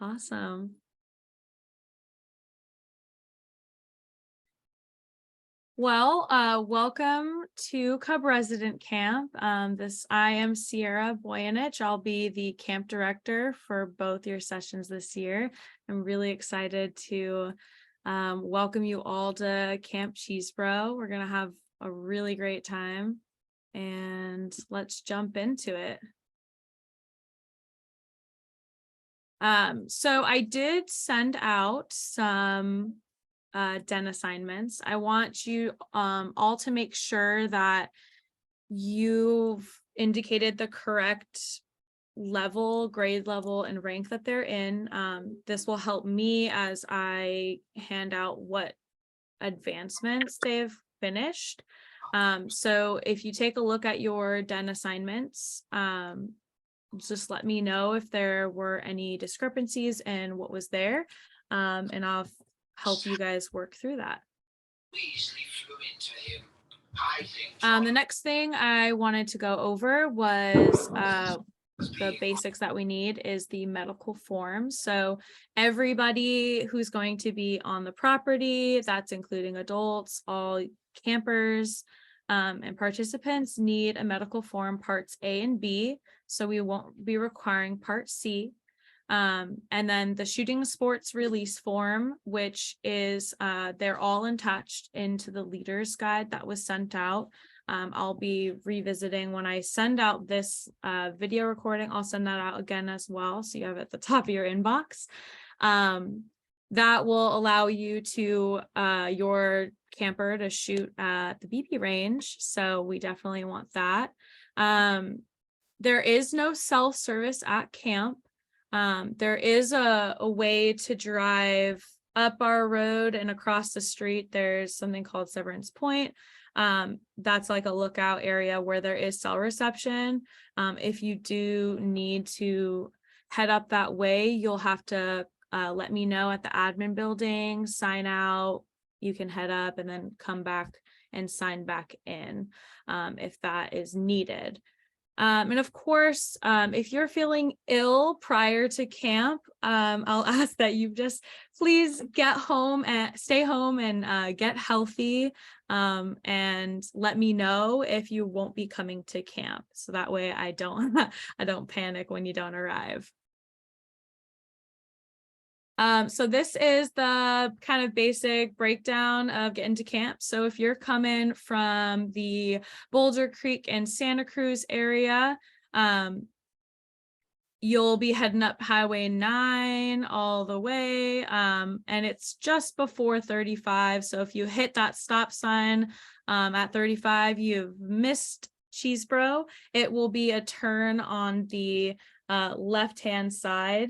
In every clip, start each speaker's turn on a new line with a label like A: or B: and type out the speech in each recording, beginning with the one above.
A: Awesome. Well, welcome to Cub Resident Camp. I am Sierra Boyanich. I'll be the camp director for both your sessions this year. I'm really excited to welcome you all to Camp Cheesebro. We're gonna have a really great time, and let's jump into it. So I did send out some den assignments. I want you all to make sure that you've indicated the correct level, grade level, and rank that they're in. This will help me as I hand out what advancements they've finished. So if you take a look at your den assignments, just let me know if there were any discrepancies in what was there, and I'll help you guys work through that. The next thing I wanted to go over was the basics that we need is the medical form. So everybody who's going to be on the property, that's including adults, all campers, and participants need a medical form parts A and B. So we won't be requiring part C. And then the shooting sports release form, which is they're all attached into the leader's guide that was sent out. I'll be revisiting when I send out this video recording. I'll send that out again as well, so you have it at the top of your inbox. That will allow you to your camper to shoot at the BB range, so we definitely want that. There is no self-service at camp. There is a way to drive up our road and across the street. There's something called Severance Point. That's like a lookout area where there is cell reception. If you do need to head up that way, you'll have to let me know at the admin building, sign out. You can head up and then come back and sign back in if that is needed. And of course, if you're feeling ill prior to camp, I'll ask that you just please get home and stay home and get healthy, and let me know if you won't be coming to camp. So that way I don't panic when you don't arrive. So this is the kind of basic breakdown of getting to camp. So if you're coming from the Boulder Creek and Santa Cruz area, you'll be heading up Highway 9 all the way, and it's just before 35. So if you hit that stop sign at 35, you've missed Cheesebro. It will be a turn on the left-hand side.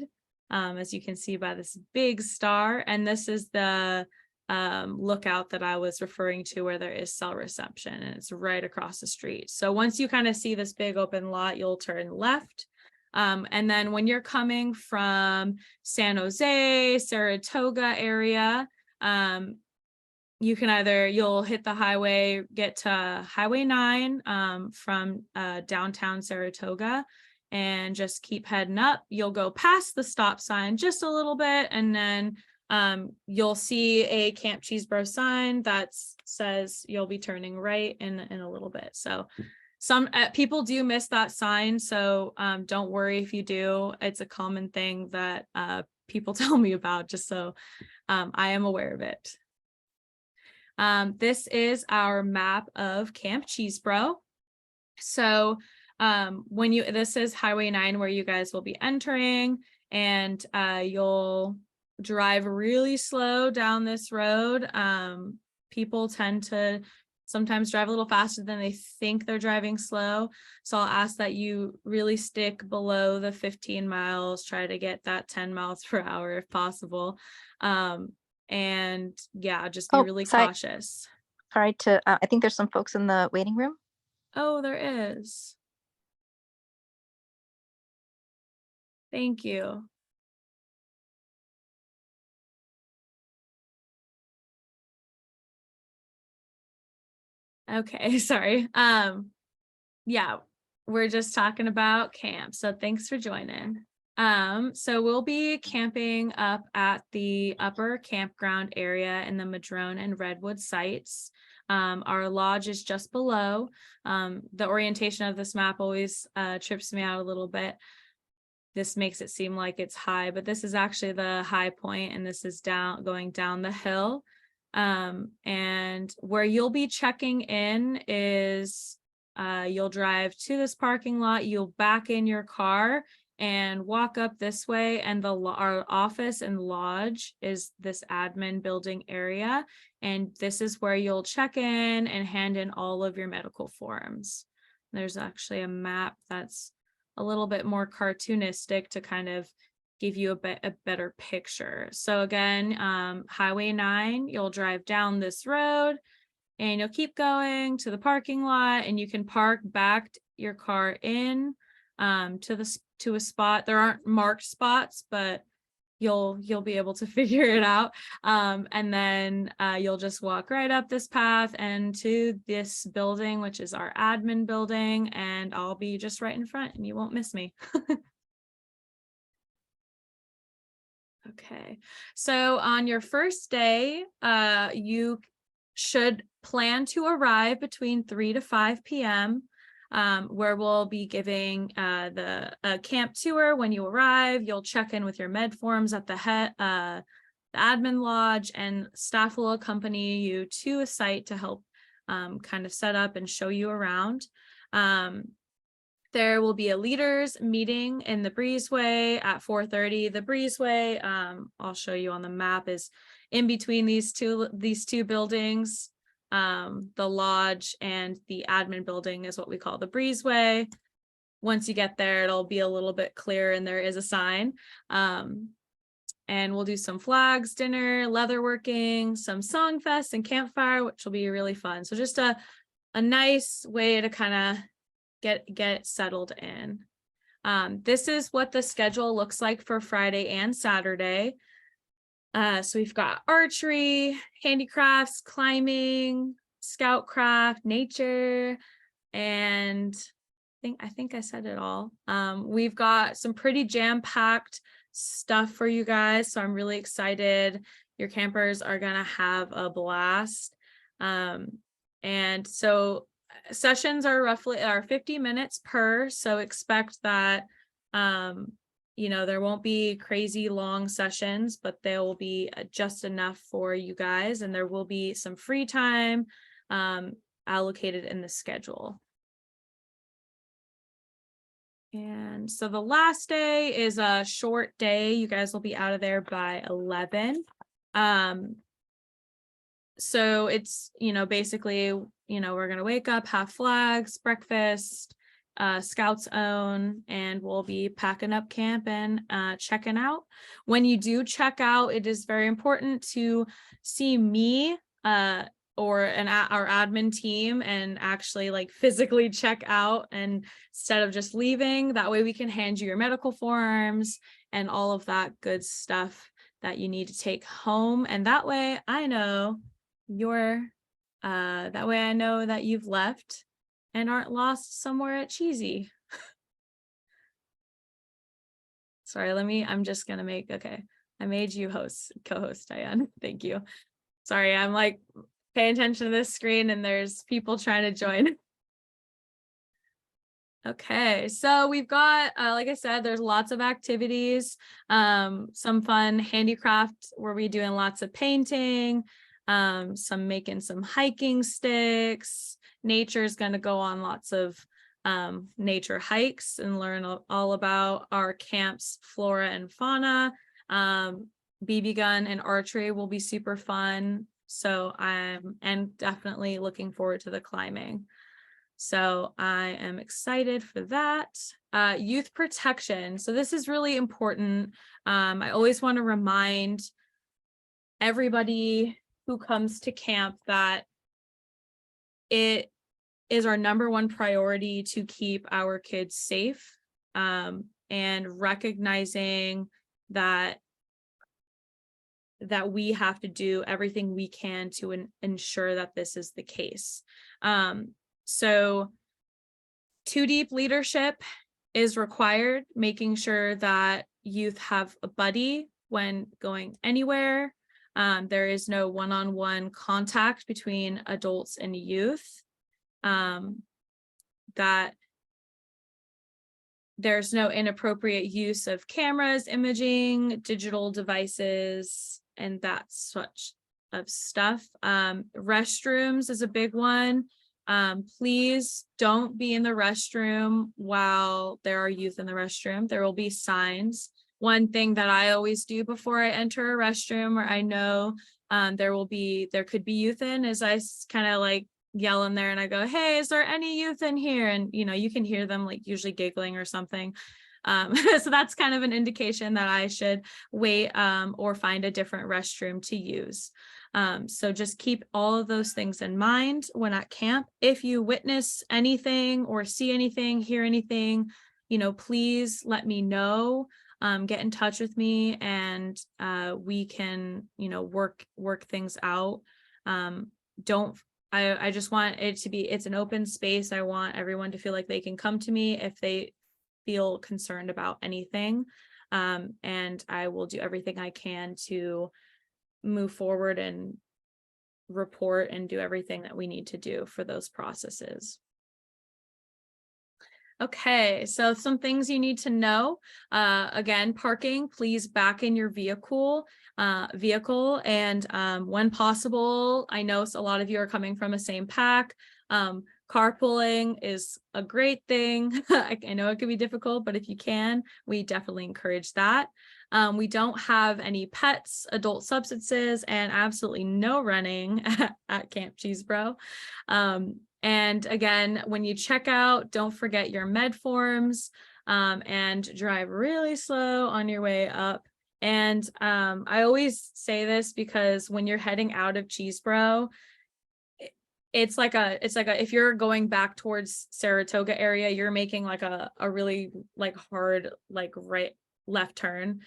A: As you can see by this big star, and this is the lookout that I was referring to where there is cell reception, and it's right across the street. So once you kind of see this big open lot, you'll turn left. And then when you're coming from San Jose, Saratoga area, you can you'll hit the highway, get to Highway 9 from downtown Saratoga, and just keep heading up. You'll go past the stop sign just a little bit, and then you'll see a Camp Cheesebro sign that says you'll be turning right in a little bit. So some people do miss that sign, so don't worry if you do. It's a common thing that people tell me about, just so I am aware of it. This is our map of Camp Cheesebro. So this is Highway 9 where you guys will be entering, and you'll drive really slow down this road. People tend to sometimes drive a little faster than they think they're driving slow, so I'll ask that you really stick below the 15 miles, try to get that 10 miles per hour if possible, and yeah, just be really cautious.
B: Sorry I think there's some folks in the waiting room.
A: Oh, there is. Thank you. Okay, sorry. Yeah, we're just talking about camp. So thanks for joining. So we'll be camping up at the upper campground area in the Madrone and Redwood sites. Our lodge is just below. The orientation of this map always trips me out a little bit. This makes it seem like it's high, but this is actually the high point, and this is going down the hill. And where you'll be checking in is you'll drive to this parking lot, you'll back in your car and walk up this way, and our office and lodge is this admin building area, and this is where you'll check in and hand in all of your medical forms. There's actually a map that's a little bit more cartoonistic to kind of give you a better picture. So again, Highway 9, you'll drive down this road and you'll keep going to the parking lot, and you can back your car in to a spot. There aren't marked spots, but you'll be able to figure it out. And then you'll just walk right up this path and to this building, which is our admin building, and I'll be just right in front and you won't miss me. Okay, so on your first day, you should plan to arrive between 3 to 5 p.m. Where we'll be giving the camp tour. When you arrive, you'll check in with your med forms at the admin lodge, and staff will accompany you to a site to help kind of set up and show you around. There will be a leaders meeting in the breezeway at 4:30. The breezeway, I'll show you on the map, is in between these two buildings. The lodge and the admin building is what we call the breezeway. Once you get there, it'll be a little bit clearer and there is a sign. And we'll do some flags, dinner, leatherworking, some song fest and campfire, which will be really fun. So just a nice way to kind of get settled in. This is what the schedule looks like for Friday and Saturday. So we've got archery, handicrafts, climbing, scoutcraft, nature, and I think I said it all. We've got some pretty jam-packed stuff for you guys, so I'm really excited. Your campers are gonna have a blast. And so sessions are 50 minutes per, so expect that there won't be crazy long sessions, but there will be just enough for you guys, and there will be some free time allocated in the schedule. And so the last day is a short day. You guys will be out of there by 11. So it's, basically, we're going to wake up, have flags, breakfast, Scouts own, and we'll be packing up camp and checking out. When you do check out, it is very important to see me or our admin team and actually like physically check out, and instead of just leaving. That way we can hand you your medical forms and all of that good stuff that you need to take home, and that way I know that you've left and aren't lost somewhere at Cheesy. Sorry, I made you co-host, Diane. Thank you. Sorry, I'm like paying attention to this screen and there's people trying to join. Okay, so we've got, like I said, there's lots of activities, some fun handicraft where we're doing lots of painting, making some hiking sticks. Nature's going to go on lots of nature hikes and learn all about our camp's flora and fauna. BB gun and archery will be super fun. So I'm definitely looking forward to the climbing. So I am excited for that. Youth protection. So this is really important. I always want to remind everybody who comes to camp that it is our number one priority to keep our kids safe, and recognizing that we have to do everything we can to ensure that this is the case. So Too deep leadership is required, making sure that youth have a buddy when going anywhere. There is no one-on-one contact between adults and youth. That there's no inappropriate use of cameras, imaging, digital devices, and that such of stuff. Restrooms is a big one. Please don't be in the restroom while there are youth in the restroom. There will be signs. One thing that I always do before I enter a restroom where I know there could be youth in is I kind of like yell in there and I go, hey, is there any youth in here? And you can hear them like usually giggling or something. So that's kind of an indication that I should wait or find a different restroom to use. So just keep all of those things in mind when at camp. If you witness anything or see anything, hear anything, please let me know. Get in touch with me and we can, work things out. I just want it to be, it's an open space. I want everyone to feel like they can come to me if they feel concerned about anything. And I will do everything I can to move forward and report and do everything that we need to do for those processes. Okay, so some things you need to know. Again, parking, please back in your vehicle and when possible, I know a lot of you are coming from a same pack. Carpooling is a great thing. I know it can be difficult, but if you can, we definitely encourage that. We don't have any pets, adult substances, and absolutely no running at Camp Cheesebro. And again, when you check out, don't forget your med forms and drive really slow on your way up. And I always say this because when you're heading out of Cheesebro, it's like if you're going back towards Saratoga area, you're making like a really like hard like left turn.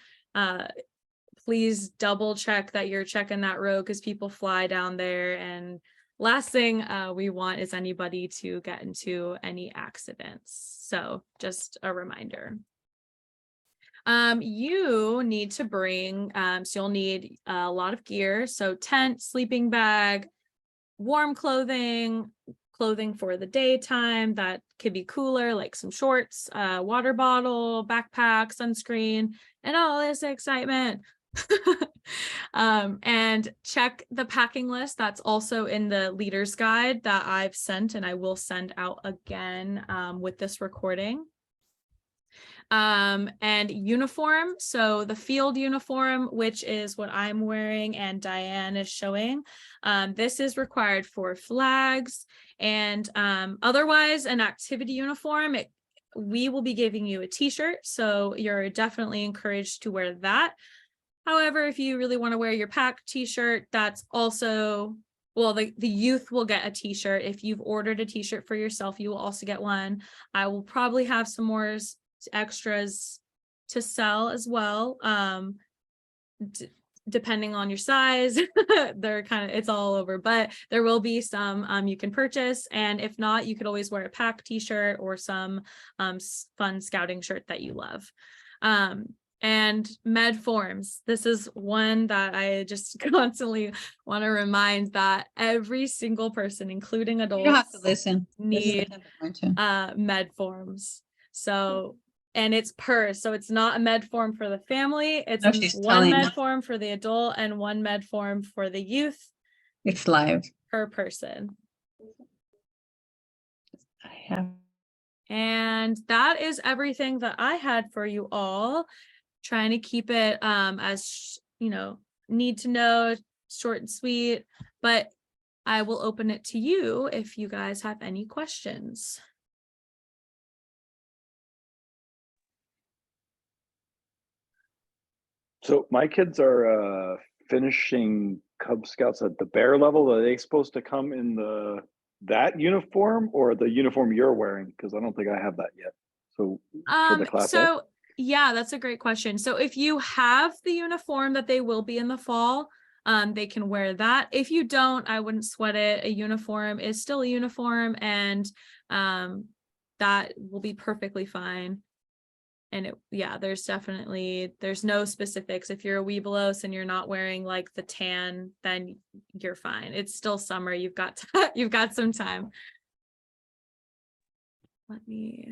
A: Please double check that you're checking that road because people fly down there. And last thing we want is anybody to get into any accidents. So just a reminder. You need to bring, so you'll need a lot of gear. So tent, sleeping bag, warm clothing for the daytime that could be cooler, like some shorts, water bottle, backpack, sunscreen, and all this excitement. And check the packing list that's also in the leader's guide that I've sent and I will send out again with this recording. And uniform, so the field uniform, which is what I'm wearing and Diane is showing, this is required for flags and otherwise an activity uniform. We will be giving you a t-shirt, so you're definitely encouraged to wear that. However, if you really want to wear your pack t-shirt, that's also, well, the youth will get a t-shirt. If you've ordered a t-shirt for yourself, you will also get one. I will probably have some more extras to sell as well, depending on your size. They're it's all over, but there will be some you can purchase, and if not, you could always wear a pack t-shirt or some fun scouting shirt that you love. And med forms, this is one that I just constantly want to remind that every single person, including adults,
C: You have to listen.
A: need med forms. So, and it's so it's not a med form for the family. It's one med form for the adult and one med form for the youth.
C: It's live
A: per person.
C: I have.
A: And that is everything that I had for you all. Trying to keep it as need to know, short and sweet, but I will open it to you if you guys have any questions.
D: So my kids are finishing Cub Scouts at the bear level. Are they supposed to come in that uniform or the uniform you're wearing? Because I don't think I have that yet. So for the class A?
A: Yeah, that's a great question. So if you have the uniform that they will be in the fall, they can wear that. If you don't, I wouldn't sweat it. A uniform is still a uniform, and that will be perfectly fine. And there's no specifics. If you're a Webelos and you're not wearing like the tan, then you're fine. It's still summer. You've got you've got some time. Let me.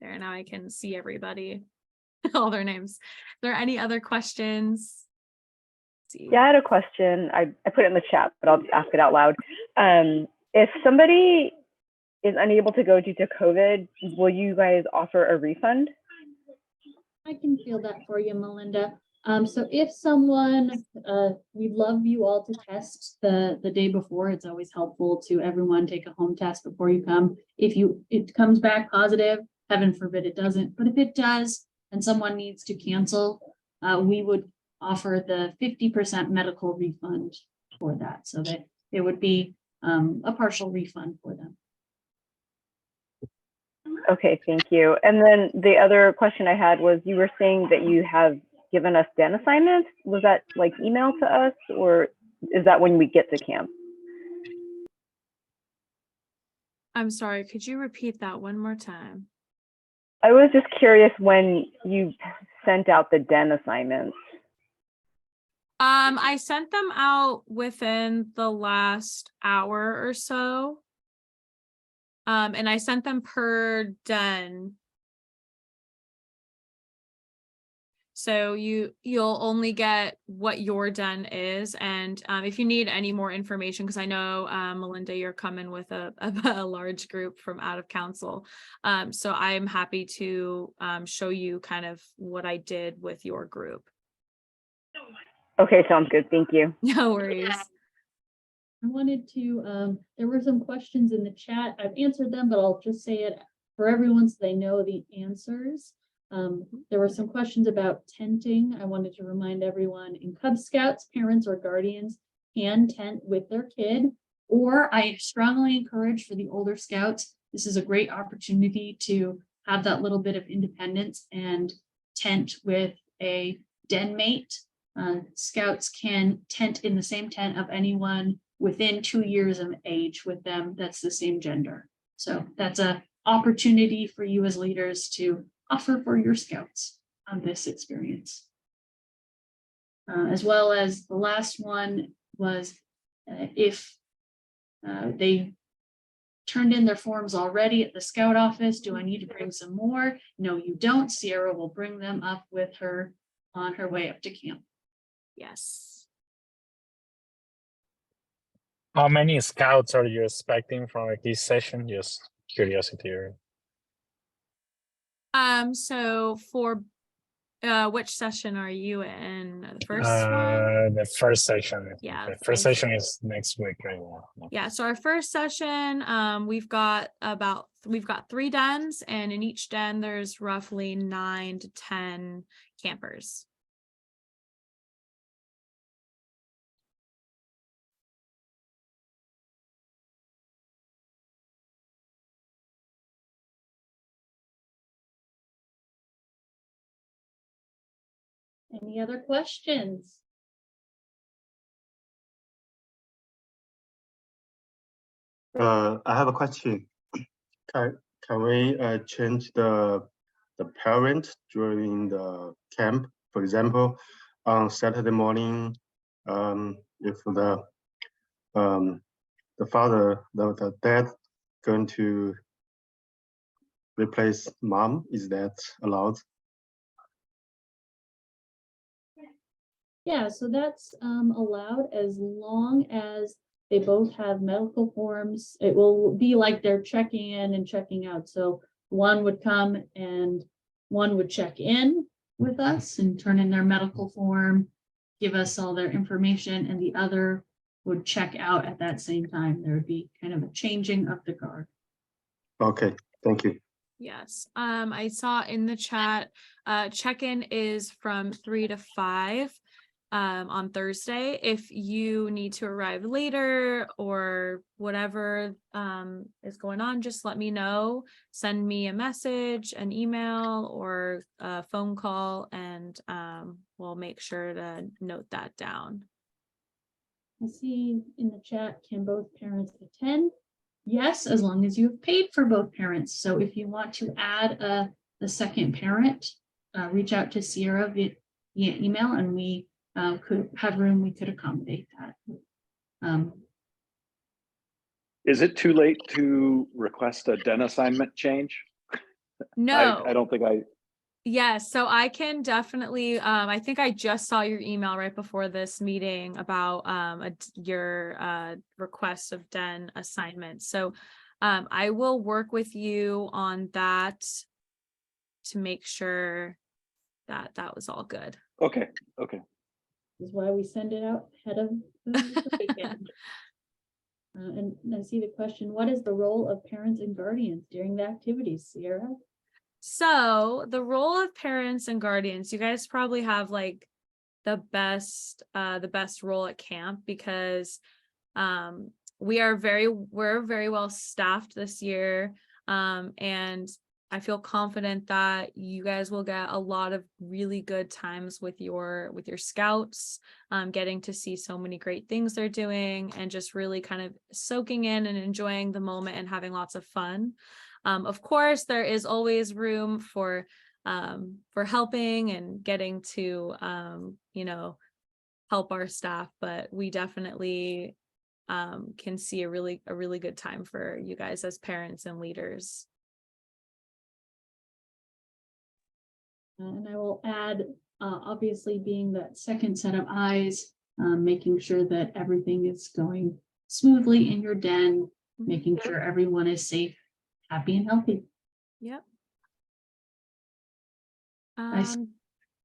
A: There, now I can see everybody, all their names. Are there any other questions? Let's see.
E: Yeah, I had a question. I put it in the chat, but I'll just ask it out loud. If somebody is unable to go due to COVID, will you guys offer a refund?
F: I can feel that for you, Melinda. So if someone, we'd love you all to test the day before. It's always helpful to everyone take a home test before you come. If it comes back positive, heaven forbid it doesn't, but if it does and someone needs to cancel, we would offer the 50% medical refund for that, so that it would be a partial refund for them.
E: Okay, thank you. And then the other question I had was, you were saying that you have given us den assignments. Was that like email to us, or is that when we get to camp?
A: I'm sorry, could you repeat that one more time?
E: I was just curious when you sent out the den assignments.
A: I sent them out within the last hour or so. And I sent them per den. So you'll only get what your den is. And if you need any more information, because I know, Melinda, you're coming with a large group from out of council. So I'm happy to show you kind of what I did with your group.
E: Okay, sounds good. Thank you.
A: No worries.
F: I wanted to, there were some questions in the chat. I've answered them, but I'll just say it for everyone so they know the answers. There were some questions about tenting. I wanted to remind everyone, in Cub Scouts, parents or guardians can tent with their kid, or I strongly encourage for the older scouts, this is a great opportunity to have that little bit of independence and tent with a den mate. Scouts can tent in the same tent of anyone within 2 years of age with them that's the same gender. So that's an opportunity for you as leaders to offer for your scouts on this experience. As well as the last one was if they turned in their forms already at the scout office, do I need to bring some more? No, you don't. Sierra will bring them up with her on her way up to camp.
A: Yes.
G: How many scouts are you expecting from this session? Just curiosity.
A: So for which session are you in? The first one?
G: The first session.
A: Yeah,
G: The first session is next week, right?
A: Yeah, so our first session, we've got 3 dens, and in each den there's roughly 9 to 10 campers.
F: Any other questions?
H: I have a question. Can we change the parent during the camp? For example, on Saturday morning, if the father, the dad, going to replace mom, is that allowed?
F: Yeah, so that's allowed as long as they both have medical forms. It will be like they're checking in and checking out. So one would come and one would check in with us and turn in their medical form, give us all their information, and the other would check out at that same time. There would be kind of a changing of the guard.
H: Okay, thank you.
A: Yes, I saw in the chat, check-in is from 3 to 5 on Thursday. If you need to arrive later or whatever is going on, just let me know. Send me a message, an email, or a phone call, and we'll make sure to note that down.
F: I see in the chat, can both parents attend? Yes, as long as you have paid for both parents. So if you want to add the second parent, reach out to Sierra via email, and we could have room, we could accommodate that.
D: Is it too late to request a den assignment change?
A: No.
D: I don't think I,
A: Yes, so I can definitely, I think I just saw your email right before this meeting about your request of den assignment. So I will work with you on that to make sure that that was all good.
D: okay.
F: This is why we send it out ahead of the weekend. And I see the question, what is the role of parents and guardians during the activities, Sierra?
A: So the role of parents and guardians, you guys probably have like the best role at camp, because we're very well staffed this year. And I feel confident that you guys will get a lot of really good times with your scouts, getting to see so many great things they're doing and just really kind of soaking in and enjoying the moment and having lots of fun. Of course, there is always room for helping and getting to help our staff, but we definitely can see a really good time for you guys as parents and leaders.
F: And I will add, obviously being that second set of eyes, making sure that everything is going smoothly in your den, making sure everyone is safe, happy, and healthy.
A: Yep.
F: Nice.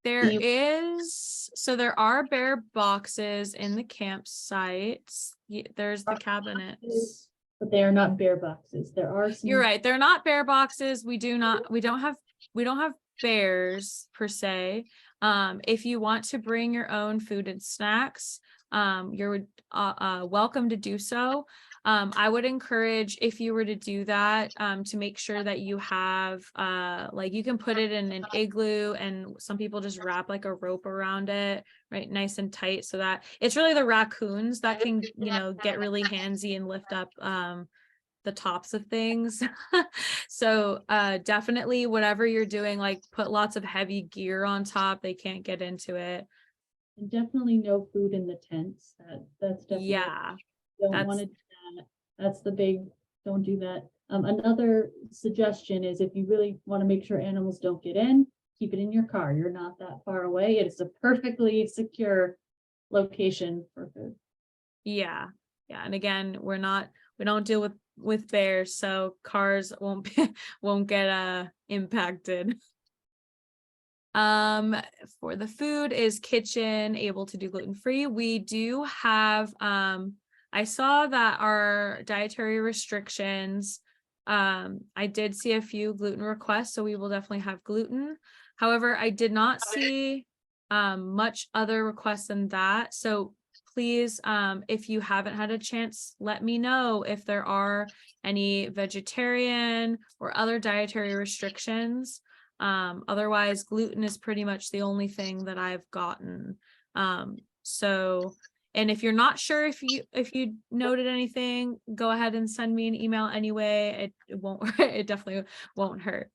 A: There are bear boxes in the campsites. There's the cabinets.
F: But they are not bear boxes. There are some.
A: You're right. They're not bear boxes. We don't have bears per se. If you want to bring your own food and snacks, you're welcome to do so. I would encourage, if you were to do that, to make sure that you have like you can put it in an igloo, and some people just wrap like a rope around it, right, nice and tight, so that it's really the raccoons that can get really handsy and lift up the tops of things. So definitely whatever you're doing, like put lots of heavy gear on top, they can't get into it.
F: And definitely no food in the tents. That's definitely,
A: Yeah,
F: don't want to do that. That's the big, don't do that. Another suggestion is, if you really want to make sure animals don't get in, keep it in your car. You're not that far away. It is a perfectly secure location for food.
A: yeah. And again, we don't deal with bears, so cars won't get impacted. For the food, is kitchen able to do gluten-free? We do have, I saw that our dietary restrictions, I did see a few gluten requests, so we will definitely have gluten. However, I did not see much other requests than that. So please, if you haven't had a chance, let me know if there are any vegetarian or other dietary restrictions. Otherwise, gluten is pretty much the only thing that I've gotten. And if you're not sure if you noted anything, go ahead and send me an email anyway. It won't it definitely won't hurt,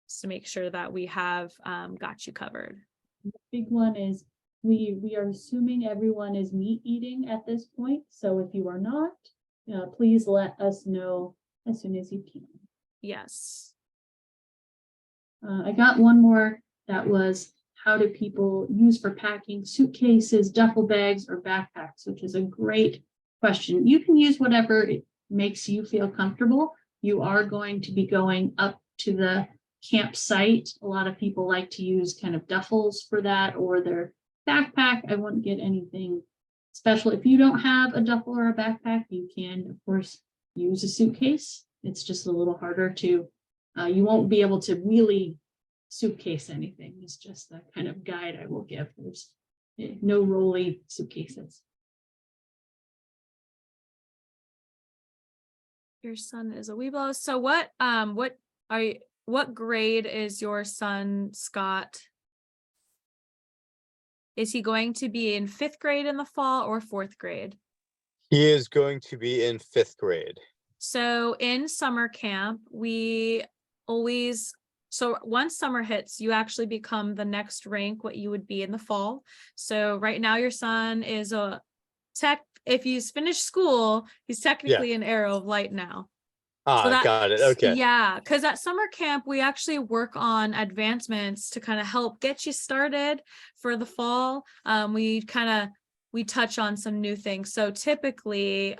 A: just to make sure that we have got you covered.
F: The big one is we are assuming everyone is meat eating at this point. So if you are not, please let us know as soon as you can.
A: Yes.
F: I got one more that was, how do people use for packing suitcases, duffel bags, or backpacks, which is a great question. You can use whatever it makes you feel comfortable. You are going to be going up to the campsite. A lot of people like to use kind of duffels for that, or their backpack. I wouldn't get anything special. If you don't have a duffel or a backpack, you can, of course, use a suitcase. It's just a little harder to, you won't be able to really suitcase anything. It's just the kind of guide I will give. There's no rolly suitcases.
A: Your son is a Weeblo. So what grade is your son, Scott? Is he going to be in 5th grade in the fall or 4th grade?
I: He is going to be in 5th grade.
A: So in summer camp, we always, so once summer hits, you actually become the next rank what you would be in the fall. So right now your son is a if he's finished school, he's technically an Arrow of Light now.
I: Got it. Okay.
A: Yeah, because at summer camp, we actually work on advancements to kind of help get you started for the fall. We touch on some new things. So typically,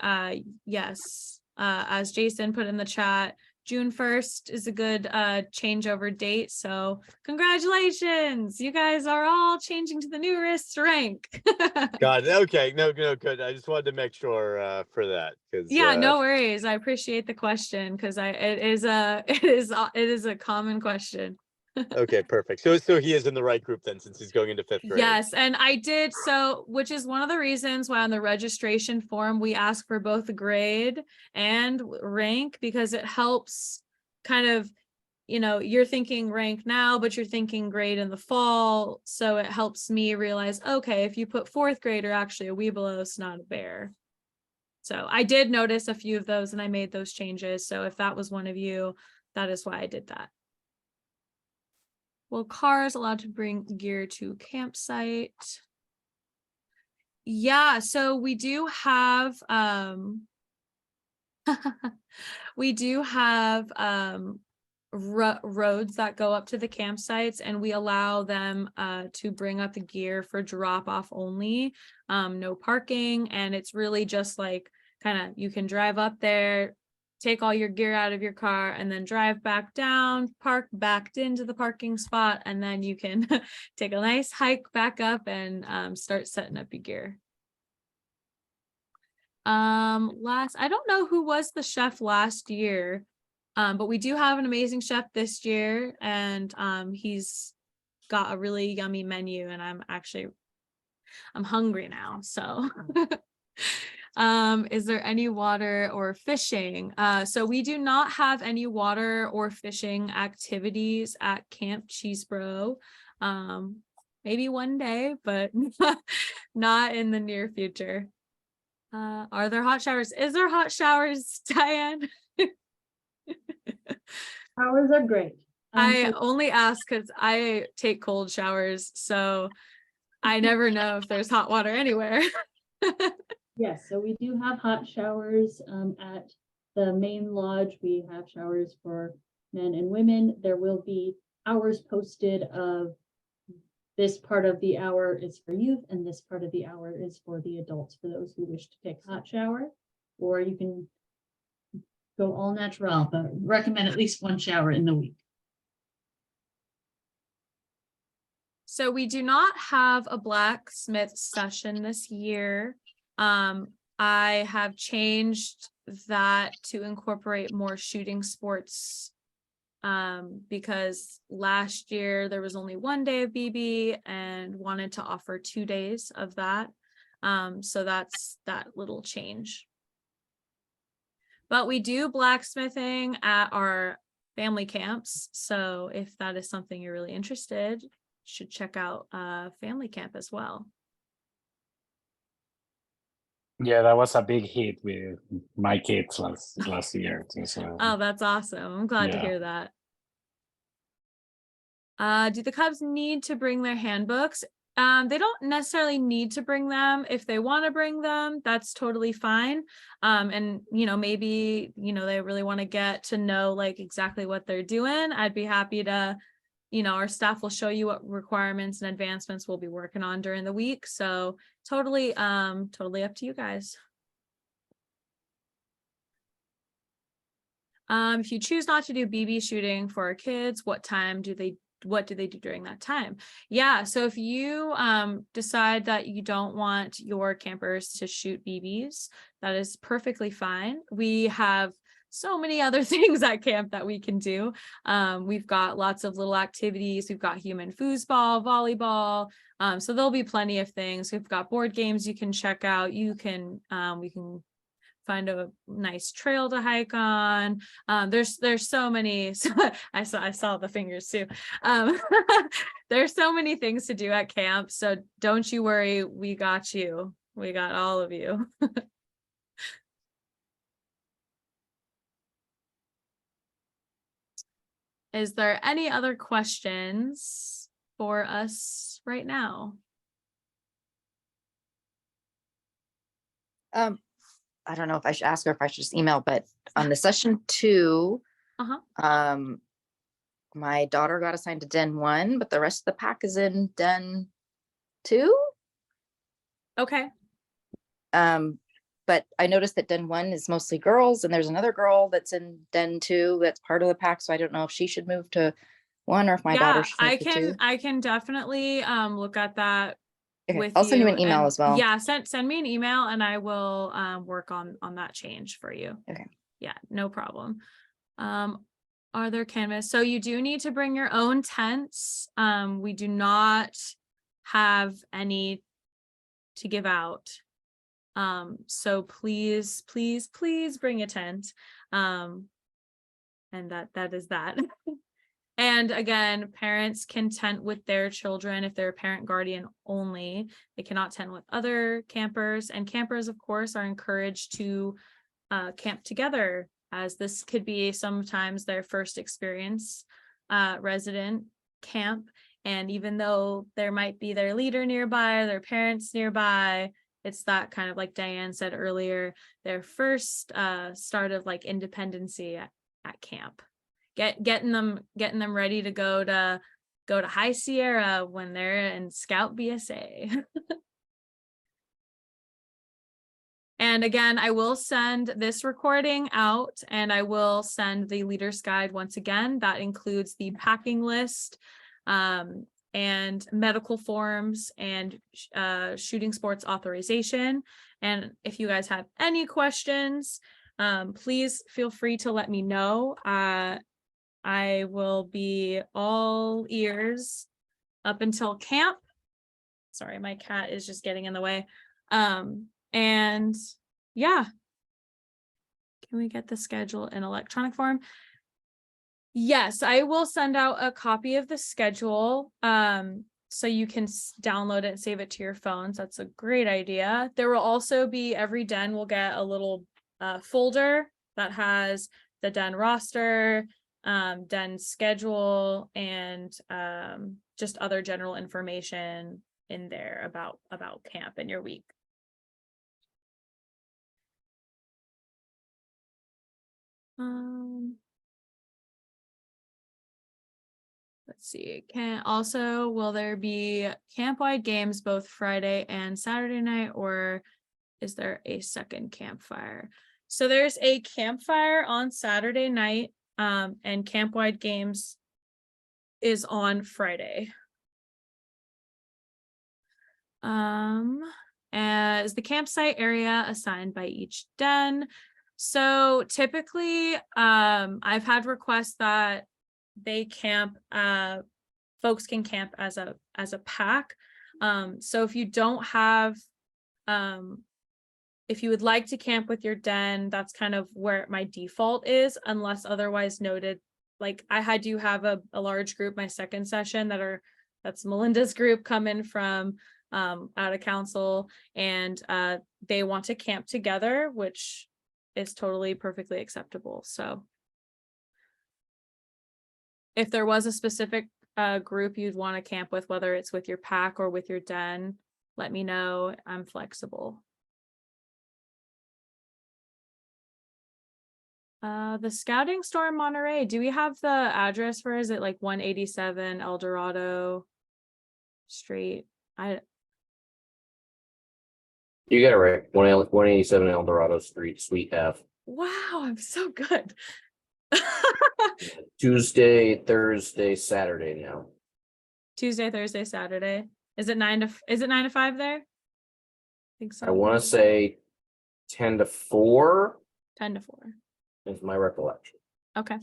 A: yes, as Jason put in the chat, June 1st is a good changeover date. So congratulations, you guys are all changing to the newest rank.
I: Got it. Okay. No, good. I just wanted to make sure for that, because
A: Yeah, no worries. I appreciate the question because it is a common question.
I: Okay, perfect. So he is in the right group then, since he's going into 5th grade.
A: Yes, and I did so, which is one of the reasons why on the registration form we ask for both grade and rank, because it helps kind of, you're thinking rank now, but you're thinking grade in the fall. So it helps me realize, okay, if you put 4th grader, actually a Webelos, not a bear. So I did notice a few of those and I made those changes. So if that was one of you, that is why I did that. Well, cars allowed to bring gear to campsite. Yeah, so we do have roads that go up to the campsites, and we allow them to bring up the gear for drop off only, no parking, and it's really just like kind of you can drive up there, take all your gear out of your car, and then drive back down, park backed into the parking spot, and then you can take a nice hike back up and start setting up your gear. I don't know who was the chef last year, but we do have an amazing chef this year, and he's got a really yummy menu, and I'm hungry now, so is there any water or fishing? So we do not have any water or fishing activities at Camp Cheesebro. Maybe one day, but not in the near future. Are there hot showers? Is there hot showers, Diane?
F: Showers are great.
A: I only ask because I take cold showers, so I never know if there's hot water anywhere.
F: Yes, so we do have hot showers at the main lodge. We have showers for men and women. There will be hours posted of this part of the hour is for youth and this part of the hour is for the adults, for those who wish to take hot shower, or you can go all natural, but recommend at least one shower in the week.
A: So we do not have a blacksmith session this year. I have changed that to incorporate more shooting sports because last year there was only one day of BB and wanted to offer 2 days of that. So that's that little change. But we do blacksmithing at our family camps. So if that is something you're really interested, you should check out family camp as well.
G: Yeah, that was a big hit with my kids last year. So,
A: Oh, that's awesome. I'm glad to
G: Yeah.
A: hear that. Do the Cubs need to bring their handbooks? They don't necessarily need to bring them. If they want to bring them, that's totally fine. And maybe, they really want to get to know like exactly what they're doing. I'd be happy to, our staff will show you what requirements and advancements we'll be working on during the week. So totally up to you guys. If you choose not to do BB shooting for our kids, what do they do during that time? Yeah, so if you decide that you don't want your campers to shoot BBs, that is perfectly fine. We have so many other things at camp that we can do. We've got lots of little activities. We've got human foosball, volleyball. So there'll be plenty of things. We've got board games you can check out. We can find a nice trail to hike on. There's so many, I saw the fingers too. There's so many things to do at camp. So don't you worry, we got you. We got all of you. Is there any other questions for us right now?
B: I don't know if I should ask or if I should just email, but on the session 2, my daughter got assigned to Den 1, but the rest of the pack is in Den 2.
A: Okay.
B: But I noticed that Den 1 is mostly girls, and there's another girl that's in Den 2 that's part of the pack. So I don't know if she should move to 1 or if my daughter should move to 2.
A: I can definitely look at that
B: Okay,
A: with
B: I'll send you
A: you
B: an email
A: and-
B: as well.
A: Yeah, send me an email and I will work on that change for you.
B: Okay.
A: Yeah, no problem. Are there canvas? So you do need to bring your own tents. We do not have any to give out. So please bring a tent. And that is that. And again, parents can tent with their children if they're a parent guardian only. They cannot tent with other campers, and campers, of course, are encouraged to camp together, as this could be sometimes their first experience resident camp. And even though there might be their leader nearby, their parents nearby, it's that kind of, like Diane said earlier, their first start of like independency at camp. Getting them ready to go to High Sierra when they're in Scout BSA. And again, I will send this recording out, and I will send the leader's guide once again. That includes the packing list, and medical forms and shooting sports authorization. And if you guys have any questions, please feel free to let me know. I will be all ears up until camp. Sorry, my cat is just getting in the way. And yeah, can we get the schedule in electronic form? Yes, I will send out a copy of the schedule. So you can download it and save it to your phones. That's a great idea. There will also be, every den will get a little folder that has the den roster, den schedule, and just other general information in there about camp and your week. Let's see. Will there be camp-wide games both Friday and Saturday night, or is there a second campfire? So there's a campfire on Saturday night, and camp-wide games is on Friday. As the campsite area assigned by each den. So typically, I've had requests that they camp, folks can camp as a pack. So if you don't have, if you would like to camp with your den, that's kind of where my default is, unless otherwise noted. Like I do have a large group, my second session, that's Melinda's group coming from out of council, and they want to camp together, which is totally perfectly acceptable. So if there was a specific group you'd want to camp with, whether it's with your pack or with your den, let me know. I'm flexible. The scouting store in Monterey, do we have the address for, is it like 187 El Dorado Street?
J: You got it right. 187 El Dorado Street, Suite F.
A: Wow, I'm so good.
J: Tuesday, Thursday, Saturday now.
A: Tuesday, Thursday, Saturday. Is it 9 to 5 there? I think so.
J: I want to say 10 to 4
A: 10 to 4.
J: is my recollection.
A: Okay.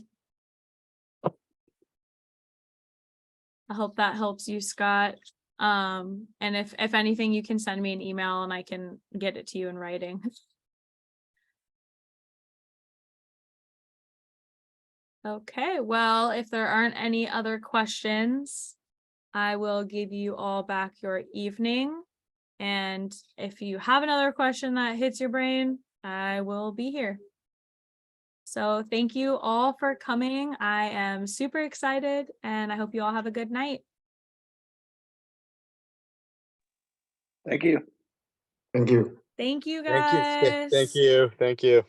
A: I hope that helps you, Scott. And if anything, you can send me an email and I can get it to you in writing. Okay, well, if there aren't any other questions, I will give you all back your evening. And if you have another question that hits your brain, I will be here. So thank you all for coming. I am super excited and I hope you all have a good night.
D: Thank you.
H: Thank you.
A: Thank you
I: Thank you.
A: guys.
I: Thank you. Thank you.